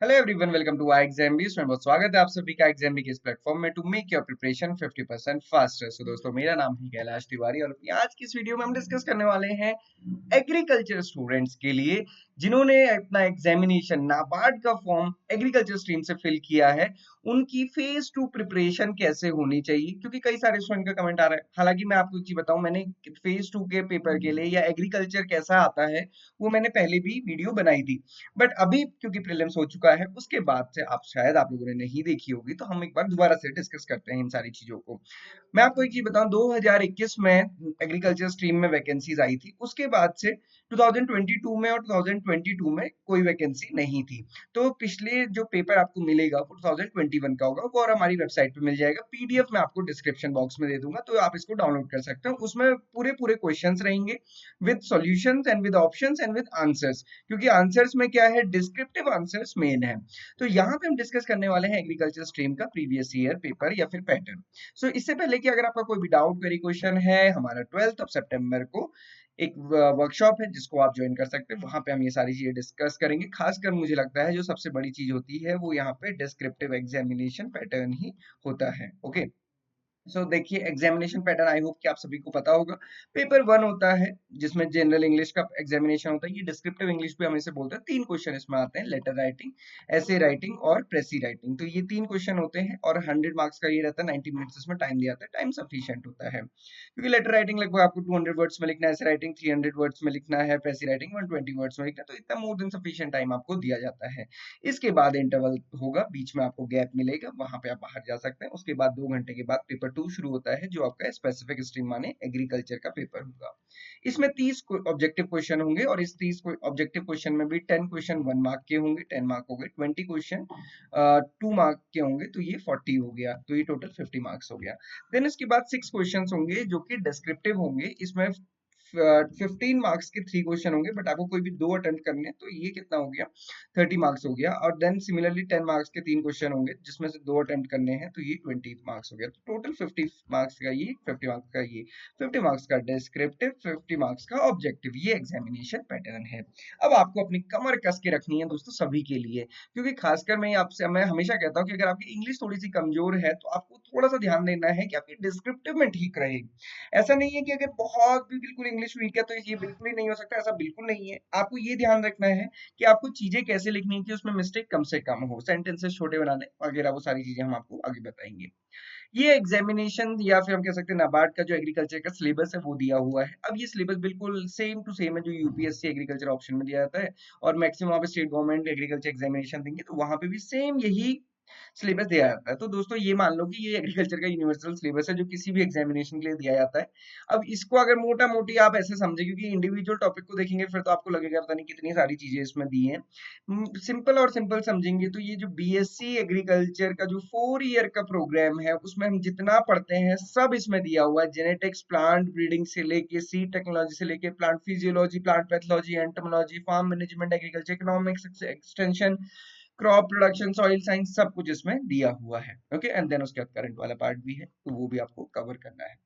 Hello everyone, welcome to I exam B. इसमें बहुत स्वागत है आप सभी का एग्जाम बी के इस प्लेटफॉर्म में to make your preparation 50% faster. So दोस्तों, मेरा नाम है कैलाश तिवारी और आज की इस वीडियो में हम डिस्कस करने वाले हैं एग्रीकल्चर स्टूडेंट्स के लिए जिन्होंने अपना एग्जामिनेशन नाबार्ड का फॉर्म एग्रीकल्चर स्ट्रीम से फिल किया है। उनकी फेज 2 प्रिपरेशन कैसे होनी चाहिए, क्योंकि कई सारे स्टूडेंट का कमेंट आ रहा है। हालांकि मैं आपको एक चीज बताऊं, मैंने फेज 2 के पेपर के लिए या एग्रीकल्चर कैसा आता है वो मैंने पहले भी वीडियो बनाई थी। बट अभी क्योंकि प्रीलिम्स हो चुका है, उसके बाद से आप शायद आप लोगों ने नहीं देखी होगी, तो हम एक बार दोबारा से डिस्कस करते हैं इन सारी चीजों को। मैं आपको एक चीज बताऊं, 2021 में एग्रीकल्चर स्ट्रीम में वैकेंसीज आई थी। उसके बाद से 2022 में और 2022 में कोई वैकेंसी नहीं थी। तो पिछले जो पेपर आपको मिलेगा वो 2021 का होगा, वो और हमारी वेबसाइट पे मिल जाएगा। पीडीएफ में आपको डिस्क्रिप्शन बॉक्स में दे दूंगा, तो आप इसको डाउनलोड कर सकते हो। उसमें पूरे पूरे क्वेश्चंस रहेंगे with solutions and with options and with answers, क्योंकि आंसर्स में क्या है, डिस्क्रिप्टिव आंसर्स मेन है। तो यहाँ पे हम डिस्कस करने वाले हैं एग्रीकल्चर स्ट्रीम का प्रीवियस ईयर पेपर या फिर पैटर्न। सो इससे पहले कि अगर आपका कोई भी डाउट क्वेरी क्वेश्चन है, हमारा 12 सितंबर को एक वर्कशॉप है जिसको आप ज्वाइन कर सकते हैं। वहां पे हम ये सारी चीजें डिस्कस करेंगे। खासकर मुझे लगता है जो सबसे बड़ी चीज होती है वो यहाँ पे डिस्क्रिप्टिव एग्जामिनेशन पैटर्न ही होता है। ओके, देखिए, एग्जामिनेशन पैटर्न आई होप कि आप सभी को पता होगा। पेपर वन होता है जिसमें जनरल इंग्लिश का एग्जामिनेशन होता है। ये डिस्क्रिप्टिव इंग्लिश भी हम इसे बोलते हैं। 3 क्वेश्चन इसमें आते हैं, लेटर राइटिंग, ऐसे राइटिंग और प्रेसी राइटिंग। तो ये 3 क्वेश्चन होते हैं और 100 मार्क्स का ये रहता है। 90 मिनट्स इसमें टाइम दिया जाता है। टाइम सफिशियंट होता है क्योंकि लेटर राइटिंग लगभग आपको 200 वर्ड्स में लिखना है, ऐसे राइटिंग 300 वर्ड्स में लिखना है, प्रेसी राइटिंग 120 वर्ड्स में लिखना है। तो इतना मोर देन सफिशियंट टाइम आपको दिया जाता है। इसके बाद इंटरवल होगा, बीच में आपको गैप मिलेगा, वहां पे आप बाहर जा सकते हैं। उसके बाद 2 घंटे के बाद पेपर 2 शुरू होता है, जो आपका स्पेसिफिक स्ट्रीम माने एग्रीकल्चर का पेपर होगा। इसमें 30 ऑब्जेक्टिव क्वेश्चन होंगे और इस 30 ऑब्जेक्टिव क्वेश्चन में भी 10 क्वेश्चन 1 मार्क के होंगे, 10 मार्क हो गए। 20 क्वेश्चन 2 मार्क के होंगे, तो ये 40 हो गया। तो ये टोटल 50 मार्क्स हो गया। देन इसके बाद 6 क्वेश्चन होंगे जो कि डिस्क्रिप्टिव होंगे। इसमें 15 मार्क्स के 3 क्वेश्चन होंगे, बट आपको कोई भी 2 अटेम्प्ट करने हैं, तो ये कितना हो गया, 30 मार्क्स हो गया। और देन सिमिलरली 10 मार्क्स के 3 क्वेश्चन होंगे जिसमें से 2 अटेम्प्ट करने हैं, तो ये 20 मार्क्स हो गया। तो टोटल 50 मार्क्स का ये, 50 मार्क्स का ये, 50 मार्क्स का डिस्क्रिप्टिव, 50 मार्क्स का ऑब्जेक्टिव। ये एग्जामिनेशन पैटर्न है। अब आपको अपनी कमर कस के रखनी है दोस्तों सभी के लिए, क्योंकि खासकर मैं हमेशा कहता हूँ कि अगर आपकी इंग्लिश थोड़ी सी कमजोर है तो आपको थोड़ा सा ध्यान देना है कि आपकी डिस्क्रिप्टिव में ठीक रहे। ऐसा नहीं है कि अगर बहुत भी बिल्कुल इंग्लिश वीक है तो ये बिल्कुल ही नहीं हो सकता, ऐसा बिल्कुल नहीं है। आपको ये ध्यान रखना है कि आपको चीजें कैसे लिखनी है कि उसमें मिस्टेक कम से कम हो, सेंटेंसेस छोटे बनाने वगैरह, वो सारी चीजें हम आपको आगे बताएंगे। ये एग्जामिनेशन या फिर हम कह सकते हैं नाबार्ड का जो एग्रीकल्चर का सिलेबस है वो दिया हुआ है। अब ये सिलेबस बिल्कुल सेम टू सेम है जो यूपीएससी एग्रीकल्चर ऑप्शन में दिया जाता है और मैक्सिमम आप स्टेट गवर्नमेंट एग्रीकल्चर एग्जामिनेशन देंगे तो वहां पे भी सेम यही सिलेबस दिया जाता है। तो दोस्तों, ये मान लो कि ये एग्रीकल्चर का यूनिवर्सल सिलेबस है जो किसी भी एग्जामिनेशन के लिए दिया जाता है। अब इसको अगर मोटा मोटी आप ऐसे समझे, क्योंकि इंडिविजुअल टॉपिक को देखेंगे फिर तो आपको लगेगा पता नहीं कितनी सारी चीजें इसमें दी हैं। सिंपल और सिंपल समझेंगे तो ये जो बीएससी एग्रीकल्चर का जो 4 ईयर का प्रोग्राम है उसमें हम जितना पढ़ते हैं सब इसमें दिया हुआ है। जेनेटिक्स, प्लांट ब्रीडिंग से लेके सीड टेक्नोलॉजी से लेके plant physiology, plant pathology, entomology, farm management, agriculture economics, extension, crop production, soil science, सब कुछ इसमें दिया हुआ है। ओके, एंड देन उसके बाद करंट वाला पार्ट भी है, तो वो भी आपको कवर करना है।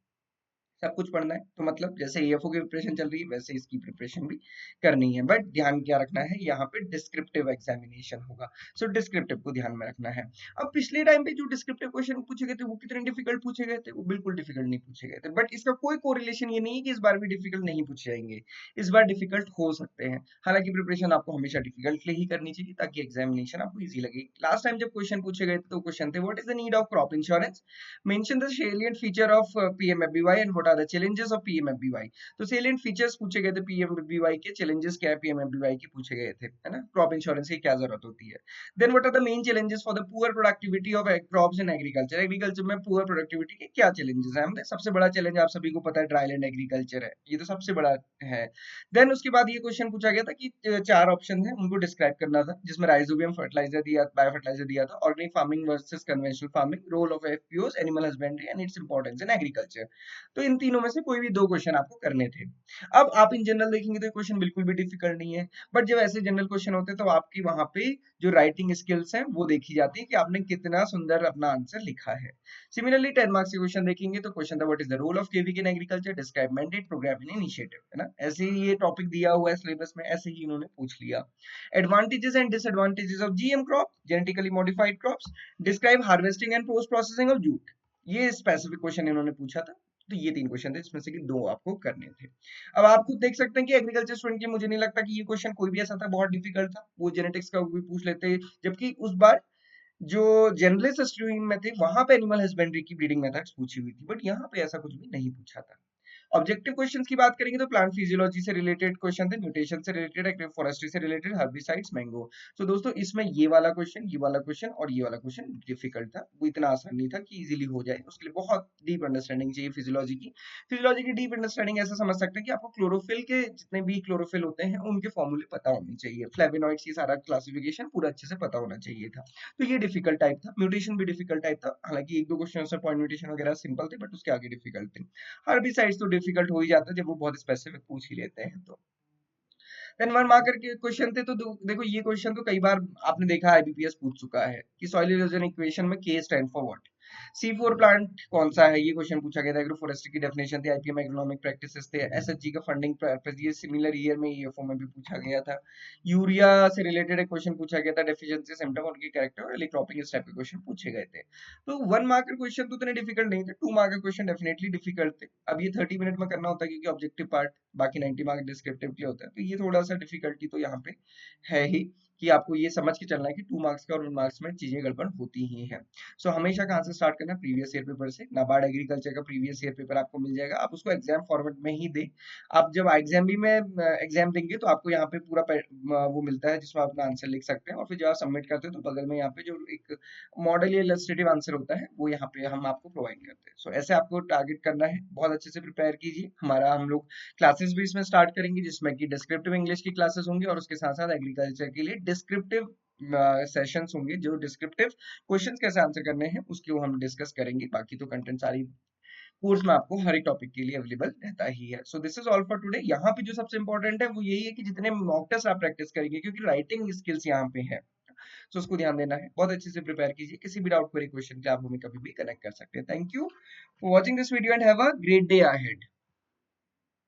सब कुछ पढ़ना है, तो मतलब जैसे ईएफओ की प्रिपरेशन चल रही है वैसे इसकी प्रिपरेशन भी करनी है। बट ध्यान क्या रखना है, यहाँ पे डिस्क्रिप्टिव एग्जामिनेशन होगा। सो डिस्क्रिप्टिव को ध्यान में रखना है। अब पिछले टाइम पे जो डिस्क्रिप्टिव क्वेश्चन पूछे गए थे वो कितने डिफिकल्ट पूछे गए थे, वो बिल्कुल डिफिकल्ट नहीं पूछे गए थे। बट इसका कोई कोरिलेशन ये नहीं है कि इस बार भी डिफिकल्ट नहीं पूछे जाएंगे। इस बार डिफिकल्ट हो सकते हैं। हालांकि प्रिपरेशन आपको हमेशा डिफिकल्टली ही करनी चाहिए ताकि एग्जामिनेशन आपको इजी लगे। लास्ट टाइम जब क्वेश्चन पूछे गए थे तो क्वेश्चन थे, what is the need of crop insurance, mention the salient feature of PMFBY and what are the challenges of PMFBY। तो salient features पूछे गए थे PMFBY के, challenges क्या है PMFBY के पूछे गए थे, है ना। क्रॉप इंश्योरेंस की क्या जरूरत होती है। Then what are the main challenges for the poor productivity of crops in agriculture, agriculture में पुअर प्रोडक्टिविटी के क्या challenges हैं। हमने सबसे बड़ा चैलेंज आप सभी को पता है ड्राईलैंड एग्रीकल्चर है, ये तो सबसे बड़ा है। देन उसके बाद ये क्वेश्चन पूछा गया था कि 4 ऑप्शन है उनको डिस्क्राइब करना था, जिसमें राइजोबियम फर्टिलाइजर दिया, बायो फर्टिलाइजर दिया था, organic farming versus conventional farming, role of FPOs, animal husbandry and its importance in agriculture. तो इन तीनों में से कोई भी 2 क्वेश्चन आपको करने थे। अब आप इन जनरल देखेंगे तो ये क्वेश्चन बिल्कुल भी डिफिकल्ट नहीं है, बट जब ऐसे जनरल क्वेश्चन होते हैं तो आपकी वहां पे जो राइटिंग स्किल्स हैं वो देखी जाती है कि आपने कितना सुंदर अपना आंसर लिखा है। सिमिलरली 10 मार्क्स के क्वेश्चन देखेंगे तो क्वेश्चन था what is the role of KVK in agriculture, describe mandate program in initiative, है ना। ऐसे ही ये टॉपिक दिया हुआ है सिलेबस में, ऐसे ही इन्होंने पूछ लिया। Advantages and disadvantages of GM crop, genetically modified crops, describe harvesting and post processing of jute, ये स्पेसिफिक क्वेश्चन इन्होंने पूछा था। तो ये 3 क्वेश्चन थे जिसमें से कि 2 आपको करने थे। अब आप खुद देख सकते हैं कि एग्रीकल्चर स्टूडेंट के मुझे नहीं लगता कि ये क्वेश्चन कोई भी ऐसा था बहुत डिफिकल्ट था, वो जेनेटिक्स का भी पूछ लेते, जबकि उस बार जो जर्नलिस्ट स्ट्रीम में थे वहां पे एनिमल हस्बेंड्री की ब्रीडिंग मेथड्स पूछी हुई थी, बट यहाँ पे ऐसा कुछ भी नहीं पूछा था। ऑब्जेक्टिव क्वेश्चंस की बात करेंगे तो प्लांट फिजियोलॉजी से रिलेटेड क्वेश्चन थे, म्यूटेशन से रिलेटेड, एक्टिव फॉरेस्ट्री से रिलेटेड, हर्बिसाइड्स, मैंगो। तो दोस्तों इसमें ये वाला क्वेश्चन, ये वाला क्वेश्चन और ये वाला क्वेश्चन डिफिकल्ट था, वो इतना आसान नहीं था कि इजीली हो जाए, उसके लिए बहुत डीप अंडरस्टैंडिंग चाहिए फिजियोलॉजी की। फिजियोलॉजी की डीप अंडरस्टैंडिंग ऐसा समझ सकते हैं कि आपको क्लोरोफिल के जितने भी क्लोरोफिल होते हैं उनके फॉर्मूले पता होने चाहिए, फ्लेवोनॉइड्स की सारा क्लासिफिकेशन पूरा अच्छे से पता होना चाहिए था। तो ये डिफिकल्ट टाइप था, म्यूटेशन भी डिफिकल्ट टाइप था, हालांकि 1-2 क्वेश्चन से पॉइंट म्यूटेशन वगैरह सिंपल थे, बट उसके आगे डिफिकल्ट थे। हर्बिसाइड्स तो डिफिकल्ट हो ही जाता है जब वो बहुत स्पेसिफिक पूछ ही लेते हैं तो। देन 1 मार्कर के क्वेश्चन थे तो देखो ये क्वेश्चन तो कई बार आपने देखा आईबीपीएस पूछ चुका है कि सॉइल इरोजन इक्वेशन में के stand for what. C4 plant कौन सा है, ये क्वेश्चन पूछा गया था। एग्रो फॉरेस्ट्री की डेफिनेशन थी, आईपीएम एग्रोनॉमिक प्रैक्टिसेस थे, एसएचजी का फंडिंग पर्पस, ये सिमिलर ईयर में ईएफओ में भी पूछा गया था। यूरिया से रिलेटेड एक क्वेश्चन पूछा गया था, डेफिशिएंसी सिम्टम, उनकी कैरेक्टर और अर्ली क्रॉपिंग, इस टाइप के क्वेश्चन पूछे गए थे। तो 1 मार्कर क्वेश्चन तो इतने डिफिकल्ट नहीं थे, 2 मार्कर क्वेश्चन डेफिनेटली डिफिकल्ट थे। अब ये 30 मिनट में करना होता है क्योंकि ऑब्जेक्टिव पार्ट, बाकी 90 मार्क डिस्क्रिप्टिव के लिए होता है, तो ये थोड़ा सा डिफिकल्टी तो यहाँ पे है ही, कि आपको ये समझ के चलना है कि 2 मार्क्स का और 1 मार्क्स में चीजें गड़बड़ होती ही हैं। सो हमेशा कहाँ से स्टार्ट करना है, प्रीवियस ईयर पेपर से। नाबार्ड एग्रीकल्चर का प्रीवियस ईयर पेपर आपको मिल जाएगा, आप उसको एग्जाम फॉर्मेट में ही दें। आप जब एग्जाम भी में एग्जाम देंगे तो आपको यहाँ पे पूरा वो मिलता है जिसमें आप अपना आंसर लिख सकते हैं, और फिर जब आप सबमिट करते हैं तो बगल में यहाँ पे जो एक मॉडल या इलस्ट्रेटिव आंसर होता है वो यहाँ पे हम आपको प्रोवाइड करते हैं। सो ऐसे आपको टारगेट करना है, बहुत अच्छे से प्रिपेयर कीजिए। हम लोग क्लासेस भी इसमें स्टार्ट करेंगे जिसमें कि डिस्क्रिप्टिव इंग्लिश की क्लासेस होंगी, और उसके साथ साथ एग्रीकल्चर के लिए डिस्क्रिप्टिव सेशंस होंगे, जो डिस्क्रिप्टिव क्वेश्चंस कैसे आंसर करने हैं उसके वो हम डिस्कस करेंगे। बाकी तो कंटेंट सारी कोर्स में आपको हर एक टॉपिक के लिए अवेलेबल रहता ही है। So this is all for today. यहाँ पे जो सबसे इंपॉर्टेंट है वो यही है कि जितने मॉक टेस्ट आप प्रैक्टिस करेंगे, क्योंकि राइटिंग स्किल्स यहाँ पे है, तो उसको ध्यान देना है, बहुत अच्छे से प्रिपेयर कीजिए। किसी भी डाउट क्वेरी क्वेश्चन के आप हमें कभी भी कनेक्ट कर सकते हैं। Thank you for watching this video and have a great day ahead.